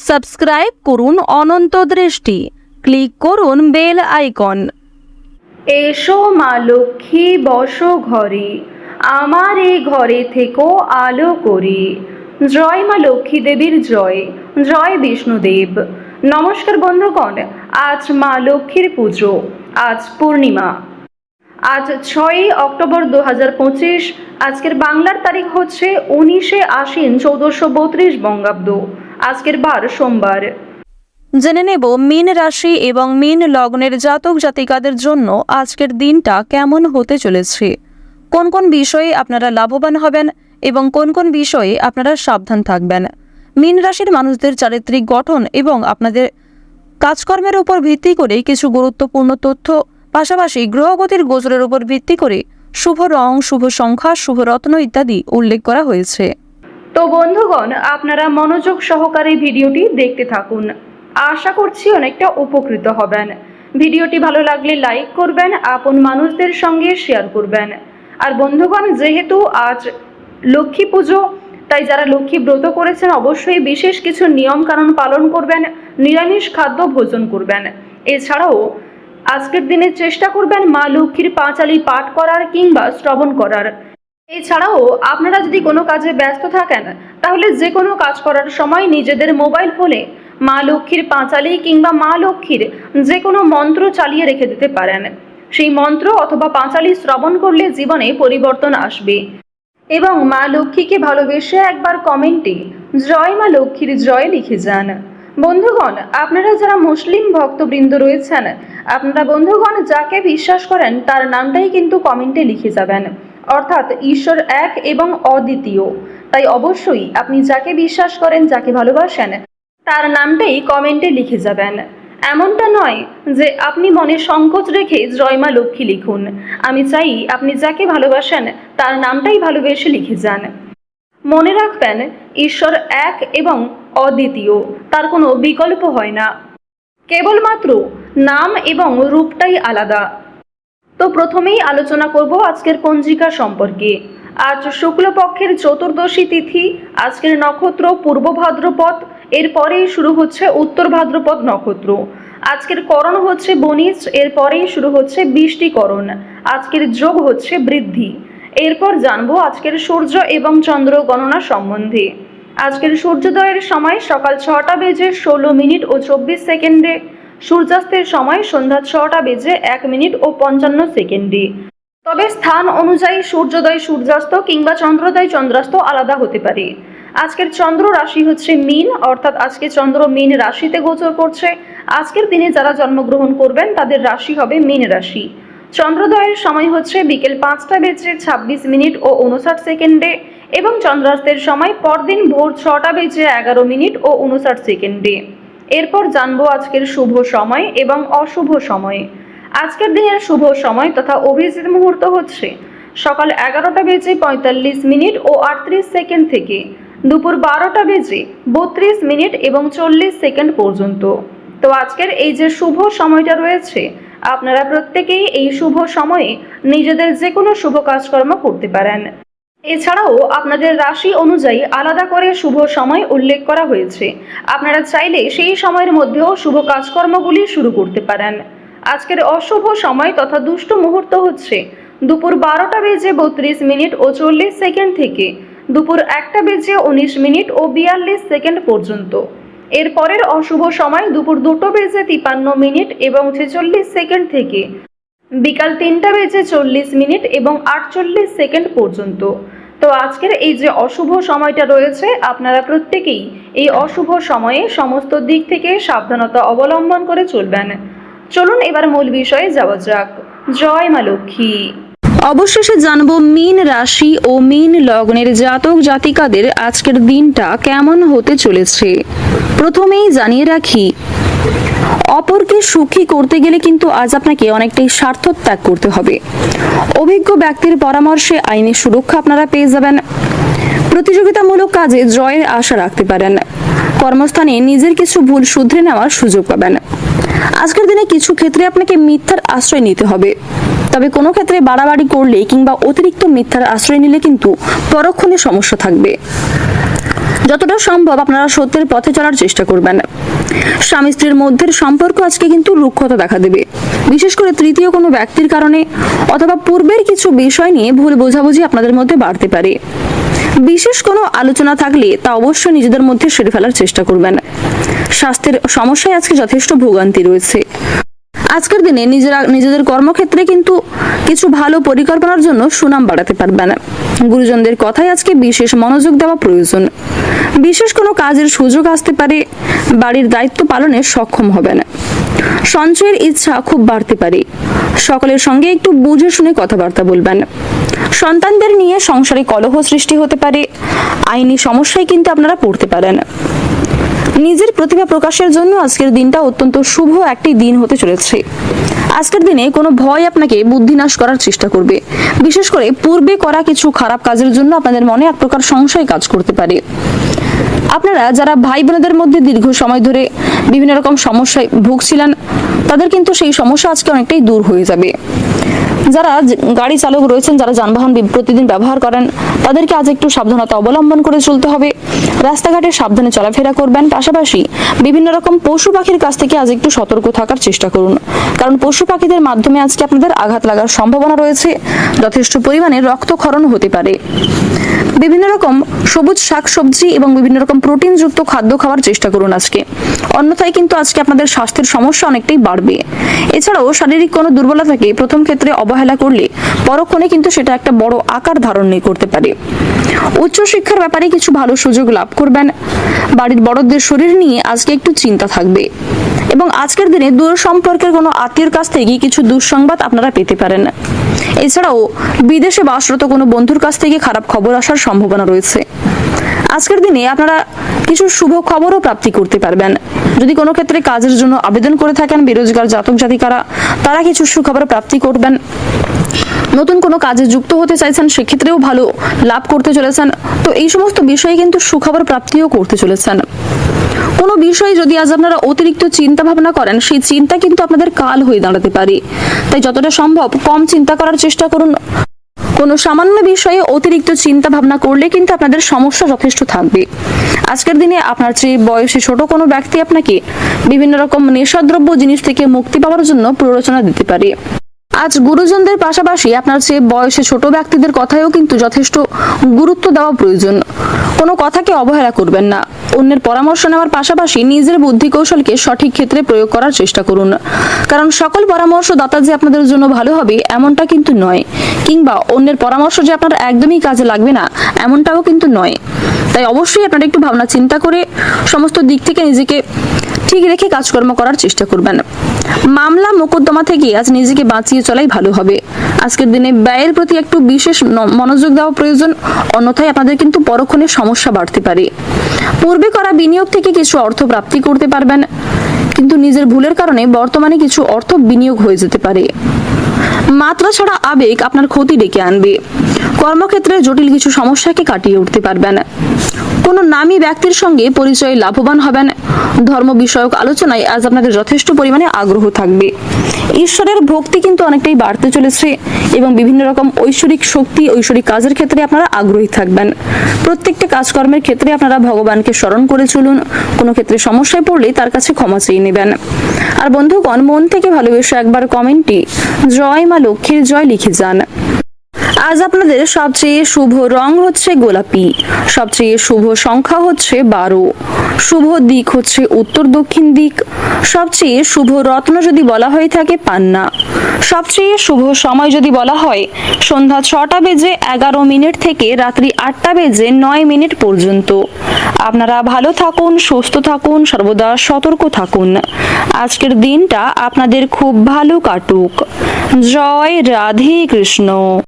Subscribe করুন অনন্ত দৃষ্টি, click করুন বেল আইকন। এসো মা লক্ষ্মী বসো ঘরে, আমার এই ঘরে থেকো আলো করে। জয় মা লক্ষ্মী দেবীর জয়, জয় বিষ্ণুদেব। নমস্কার বন্ধুগণ, আজ মা লক্ষ্মীর পুজো, আজ পূর্ণিমা। আজ 6ই অক্টোবর 2025। আজকের বাংলার তারিখ হচ্ছে 19শে আশ্বিন 1432 বঙ্গাব্দ। আজকের বার সোমবার। জেনে নেব মীন রাশি এবং মীন লগ্নের জাতক জাতিকাদের জন্য আজকের দিনটা কেমন হতে চলেছে, কোন কোন বিষয়ে আপনারা লাভবান হবেন এবং কোন কোন বিষয়ে আপনারা সাবধান থাকবেন। মীন রাশির মানুষদের চারিত্রিক গঠন এবং আপনাদের কাজকর্মের উপর ভিত্তি করে কিছু গুরুত্বপূর্ণ তথ্য, পাশাপাশি গ্রহগতির গোচরের উপর ভিত্তি করে শুভ রং, শুভ সংখ্যা, শুভ রত্ন ইত্যাদি উল্লেখ করা হয়েছে। তো বন্ধুগণ, আপনারা মনোযোগ সহকারে ভিডিওটি দেখতে থাকুন। আশা করছি অনেকটা উপকৃত হবেন। ভিডিওটি ভালো লাগলে লাইক করবেন, আপন মানুষদের সঙ্গে শেয়ার করবেন। আর বন্ধুগণ, যেহেতু আজ লক্ষ্মী পুজো, তাই যারা লক্ষ্মী ব্রত করেছেন অবশ্যই বিশেষ কিছু নিয়ম কানুন পালন করবেন, নিরামিষ খাদ্য ভোজন করবেন। এছাড়াও আজকের দিনে চেষ্টা করবেন মা লক্ষ্মীর পাঁচালী পাঠ করার কিংবা শ্রবণ করার। এছাড়াও আপনারা যদি কোনো কাজে ব্যস্ত থাকেন, তাহলে যে কোনো কাজ করার সময় নিজেদের মোবাইল ফোনে মা লক্ষ্মীর পাঁচালী কিংবা মা লক্ষ্মীর যে কোনো মন্ত্র চালিয়ে রেখে দিতে পারেন। সেই মন্ত্র অথবা পাঁচালী শ্রবণ করলে জীবনে পরিবর্তন আসবে। এবং মা লক্ষ্মীকে ভালোবেসে একবার কমেন্টে জয় মা লক্ষ্মীর জয় লিখে যান। বন্ধুগণ, আপনারা যারা মুসলিম ভক্তবৃন্দ রয়েছেন, আপনারা বন্ধুগণ যাকে বিশ্বাস করেন তার নামটাই কিন্তু কমেন্টে লিখে যাবেন। অর্থাৎ ঈশ্বর এক এবং অদ্বিতীয়। তাই অবশ্যই আপনি যাকে বিশ্বাস করেন, যাকে ভালোবাসেন, তার নামটাই কমেন্টে লিখে যাবেন। এমনটা নয় যে আপনি মনে সংকোচ রেখে জয় মা লক্ষ্মী লিখুন। আমি চাই আপনি যাকে ভালোবাসেন তার নামটাই ভালোবেসে লিখে যান। মনে রাখবেন, ঈশ্বর এক এবং অদ্বিতীয়, তার কোনো বিকল্প হয় না। কেবলমাত্র নাম এবং রূপটাই আলাদা। তো প্রথমেই আলোচনা করব আজকের পঞ্জিকা সম্পর্কে। আজ শুক্লপক্ষের চতুর্দশী তিথি। আজকের নক্ষত্র পূর্ব ভাদ্রপদ, এরপরেই শুরু হচ্ছে উত্তর ভাদ্রপদ নক্ষত্র। আজকের করণ হচ্ছে বনিজ, এরপরেই শুরু হচ্ছে বৃষ্টিকরণ। আজকের যোগ হচ্ছে বৃদ্ধি। এরপর জানবো আজকের সূর্য এবং চন্দ্র গণনা সম্বন্ধে। আজকের সূর্যোদয়ের সময় সকাল 6টা বেজে 16 মিনিট ও 24 সেকেন্ডে, সূর্যাস্তের সময় সন্ধ্যা 6টা বেজে 1 মিনিট ও 55 সেকেন্ডে। তবে স্থান অনুযায়ী সূর্যোদয় সূর্যাস্ত কিংবা চন্দ্রোদয় চন্দ্রাস্ত আলাদা হতে পারে। আজকের চন্দ্র রাশি হচ্ছে মীন, অর্থাৎ আজকে চন্দ্র মীন রাশিতে গোচর করছে। আজকের দিনে যারা জন্মগ্রহণ করবেন তাদের রাশি হবে মীন রাশি। চন্দ্রোদয়ের সময় হচ্ছে বিকেল 5টা বেজে 26 মিনিট ও 59 সেকেন্ডে এবং চন্দ্রাস্তের সময় পরদিন ভোর 6টা বেজে 11 মিনিট ও 59 সেকেন্ডে। এরপর জানবো আজকের শুভ সময় এবং অশুভ সময়। আজকের দিনের শুভ সময় তথা অভিজিৎ মুহূর্ত হচ্ছে সকাল 11টা বেজে 45 মিনিট ও 38 সেকেন্ড থেকে দুপুর 12টা বেজে 32 মিনিট এবং 40 সেকেন্ড পর্যন্ত। তো আজকের এই যে শুভ সময়টা রয়েছে, আপনারা প্রত্যেকেই এই শুভ সময়ে নিজেদের যে কোনো শুভ কাজকর্ম করতে পারেন। এছাড়াও আপনাদের রাশি অনুযায়ী আলাদা করে শুভ সময় উল্লেখ করা হয়েছে। আপনারা চাইলে সেই সময়ের মধ্যেও শুভ কাজকর্মগুলি শুরু করতে পারেন। আজকের অশুভ সময় তথা দুষ্ট মুহূর্ত হচ্ছে দুপুর 12টা বেজে 32 মিনিট ও 40 সেকেন্ড থেকে দুপুর 1টা বেজে 19 মিনিট ও 42 সেকেন্ড পর্যন্ত। এরপরের অশুভ সময় দুপুর 2টো বেজে 53 মিনিট এবং 46 সেকেন্ড থেকে বিকাল 3টা বেজে 40 মিনিট এবং 48 সেকেন্ড পর্যন্ত। তো আজকের এই যে অশুভ সময়টা রয়েছে, আপনারা প্রত্যেকেই এই অশুভ সময়ে সমস্ত দিক থেকে সাবধানতা অবলম্বন করে চলবেন। চলুন এবার মূল বিষয়ে যাওয়া যাক। জয় মা লক্ষ্মী। অবশেষে জানবো মীন রাশি ও মীন লগ্নের জাতক জাতিকাদের আজকের দিনটা কেমন হতে চলেছে। প্রথমেই জানিয়ে রাখি, অপরকে সুখী করতে গেলে কিন্তু আজ আপনাকে অনেকটাই স্বার্থ ত্যাগ করতে হবে। অভিজ্ঞ ব্যক্তির পরামর্শে আইনি সুরক্ষা আপনারা পেয়ে যাবেন। প্রতিযোগিতামূলক কাজে জয়ের আশা রাখতে পারেন। কর্মস্থানে নিজের কিছু ভুল শুধরে নেওয়ার সুযোগ পাবেন। আজকের দিনে কিছু ক্ষেত্রে আপনাকে মিথ্যার আশ্রয় নিতে হবে। তবে কোনো ক্ষেত্রে বাড়াবাড়ি করলে কিংবা অতিরিক্ত মিথ্যার আশ্রয় নিলে কিন্তু পরক্ষণে সমস্যা থাকবে। যতটা সম্ভব আপনারা সত্যের পথে চলার চেষ্টা করবেন। স্বামী স্ত্রীর মধ্যে সম্পর্ক আজকে কিন্তু রুক্ষতা দেখা দেবে, বিশেষ করে তৃতীয় কোনো ব্যক্তির কারণে অথবা পূর্বের কিছু বিষয় নিয়ে ভুল বোঝাবুঝি আপনাদের মধ্যে বাড়তে পারে। বিশেষ কোনো আলোচনা থাকলে তা অবশ্যই নিজেদের মধ্যে সেরে ফেলার চেষ্টা করবেন। স্বাস্থ্যের সমস্যায় আজকে যথেষ্ট ভোগান্তি রয়েছে। আজকের দিনে নিজেদের কর্মক্ষেত্রে কিন্তু কিছু ভালো পরিকল্পনার জন্য সুনাম বাড়াতে পারবেন। গুরুজনদের কথায় আজকে বিশেষ মনোযোগ দেওয়া প্রয়োজন। বিশেষ কোনো কাজের সুযোগ আসতে পারে, বাড়ির দায়িত্ব পালনে সক্ষম হবেন। সঞ্চয়ের ইচ্ছা খুব বাড়তে পারে। সকলের সঙ্গে একটু বুঝে শুনে কথাবার্তা বলবেন। সন্তানদের নিয়ে সংসারে কলহ সৃষ্টি হতে পারে। আইনি সমস্যায় কিন্তু আপনারা পড়তে পারেন। নিজের প্রতিভা প্রকাশের জন্য আজকের দিনটা অত্যন্ত শুভ একটি দিন হতে চলেছে। আজকের দিনে কোনো ভয় আপনাকে বুদ্ধিনাশ করার চেষ্টা করবে। বিশেষ করে পূর্বে করা কিছু খারাপ কাজের জন্য আপনাদের মনে এক প্রকার সংশয় কাজ করতে পারে। আপনারা যারা ভাই বোনদের মধ্যে দীর্ঘ সময় ধরে বিভিন্ন রকম সমস্যায় ভুগছিলেন, তাদের কিন্তু সেই সমস্যা আজকে অনেকটাই দূর হয়ে যাবে। যারা গাড়ি চালক রয়েছেন, যারা যানবাহন প্রতিদিন ব্যবহার করেন, তাদেরকে আজ একটু সাবধানতা অবলম্বন করে চলতে হবে। রাস্তাঘাটে সাবধানে চলাফেরা করবেন। পাশাপাশি বিভিন্ন রকম পশু পাখির কাছ থেকে আজ একটু সতর্ক থাকার চেষ্টা করুন, কারণ পশু পাখিদের মাধ্যমে আজকে আপনাদের আঘাত লাগার সম্ভাবনা রয়েছে। যথেষ্ট পরিমাণে রক্তক্ষরণ হতে পারে। বিভিন্ন রকম সবুজ শাকসবজি এবং বিভিন্ন রকম প্রোটিনযুক্ত খাদ্য খাওয়ার চেষ্টা করুন আজকে, অন্যথায় কিন্তু আজকে আপনাদের স্বাস্থ্যের সমস্যা অনেকটাই বাড়বে। এছাড়াও শারীরিক কোনো দুর্বলতাকে প্রথম ক্ষেত্রে অবহেলা করলে পরক্ষণে কিন্তু সেটা একটা বড় আকার ধারণ করতে পারে। উচ্চশিক্ষার ব্যাপারে কিছু ভালো সুযোগ লাভ করবেন। বাড়ির বড়দের শরীর নিয়ে আজকে একটু চিন্তা থাকবে এবং আজকের দিনে দূর সম্পর্কের কোনো আত্মীয়ের কাছ থেকে কিছু দুঃসংবাদ আপনারা পেতে পারেন। এছাড়াও বিদেশে বাসরত কোনো বন্ধুর কাছ থেকে খারাপ খবর আসার সম্ভাবনা রয়েছে। আজকের দিনে আপনারা কিছু শুভ খবরও প্রাপ্তি করতে পারবেন। যদি কোনো ক্ষেত্রে কাজের জন্য আবেদন করে থাকেন, বেরোজগার জাতক জাতিকারা, তারা কিছু সুখবর প্রাপ্তি করবেন। নতুন কোনো কাজে যুক্ত হতে চাইছেন, সেক্ষেত্রেও ভালো লাভ করতে চলেছেন। তো এই সমস্ত বিষয়ে কিন্তু সুখবর প্রাপ্তিও করতে চলেছেন। কোনো বিষয়ে যদি আজ আপনারা অতিরিক্ত চিন্তা ভাবনা করেন, সেই চিন্তা কিন্তু আপনাদের কাল হয়ে দাঁড়াতে পারে। তাই যতটা সম্ভব কম চিন্তা করার চেষ্টা করুন। কোনো সামান্য বিষয়ে অতিরিক্ত চিন্তা ভাবনা করলে কিন্তু আপনাদের সমস্যা যথেষ্ট থাকবে। আজকের দিনে আপনার চেয়ে বয়সে ছোট কোনো ব্যক্তি আপনাকে বিভিন্ন রকম নেশাদ্রব্য জিনিস থেকে মুক্তি পাওয়ার জন্য প্ররোচনা দিতে পারে। আজ গুরুজনদের পাশাপাশি আপনার চেয়ে বয়সে ছোট ব্যক্তিদের কথায়ও কিন্তু যথেষ্ট গুরুত্ব দেওয়া প্রয়োজন। কোনো কথাকে অবহেলা করবেন না। অন্যের পরামর্শ নেওয়ার পাশাপাশি নিজের বুদ্ধি কৌশলকে সঠিক ক্ষেত্রে প্রয়োগ করার চেষ্টা করুন, কারণ সকল পরামর্শদাতা যে আপনাদের জন্য ভালো হবে এমনটা কিন্তু নয়, কিংবা অন্যের পরামর্শ যে আপনার একদমই কাজে লাগবে না এমনটাও কিন্তু নয়। তাই অবশ্যই আপনারা একটু ভাবনা চিন্তা করে সমস্ত দিক থেকে নিজেকে ঠিক রেখে কাজকর্ম করার চেষ্টা করবেন। মামলা মোকদ্দমা থেকে আজ নিজেকে বাঁচিয়ে চলাই ভালো হবে। আজকের দিনে ব্যয়ের প্রতি একটু বিশেষ মনোযোগ দেওয়া প্রয়োজন, অন্যথায় আপনাদের কিন্তু পরক্ষণে সমস্যা বাড়তে পারে। পূর্বে করা বিনিয়োগ থেকে কিছু অর্থ প্রাপ্তি করতে পারবেন, কিন্তু নিজের ভুলের কারণে বর্তমানে কিছু অর্থ বিনিয়োগ হয়ে যেতে পারে। মাত্রা ছাড়া আবেগ আপনার ক্ষতি ডেকে আনবে। কর্মক্ষেত্রে জটিল কিছু সমস্যাকে কাটিয়ে উঠতে পারবেন। কোনো নামী ব্যক্তির সঙ্গে পরিচয়ে লাভবান হবেন। ধর্ম বিষয়ক আলোচনায় আজ আপনাদের যথেষ্ট পরিমাণে আগ্রহ থাকবে। ঈশ্বরের ভক্তি কিন্তু অনেকটাই বাড়তে চলেছে এবং বিভিন্ন রকম ঐশ্বরিক শক্তি, ঐশ্বরিক কাজের ক্ষেত্রে আপনারা আগ্রহী থাকবেন। প্রত্যেকটা কাজকর্মের ক্ষেত্রে আপনারা ভগবানকে স্মরণ করে চলুন। কোনো ক্ষেত্রে সমস্যায় পড়লে তার কাছে ক্ষমা চেয়ে নেবেন। আর বন্ধুগণ, মন থেকে ভালোবেসে একবার কমেন্টে জয় মা লক্ষ্মীর জয় লিখে যান। আজ আপনাদের সবচেয়ে শুভ রং হচ্ছে গোলাপি, সবচেয়ে শুভ সংখ্যা হচ্ছে 12, শুভ দিক হচ্ছে উত্তর দক্ষিণ দিক, সবচেয়ে শুভ রত্ন যদি বলা হয়ে থাকে পান্না, সবচেয়ে শুভ সময় যদি বলা হয় সন্ধ্যা 6টা বেজে 11 মিনিট থেকে রাত্রি 8টা বেজে 9 মিনিট পর্যন্ত। আপনারা ভালো থাকুন, সুস্থ থাকুন, সর্বদা সতর্ক থাকুন। আজকের দিনটা আপনাদের খুব ভালো কাটুক। জয় রাধে কৃষ্ণ।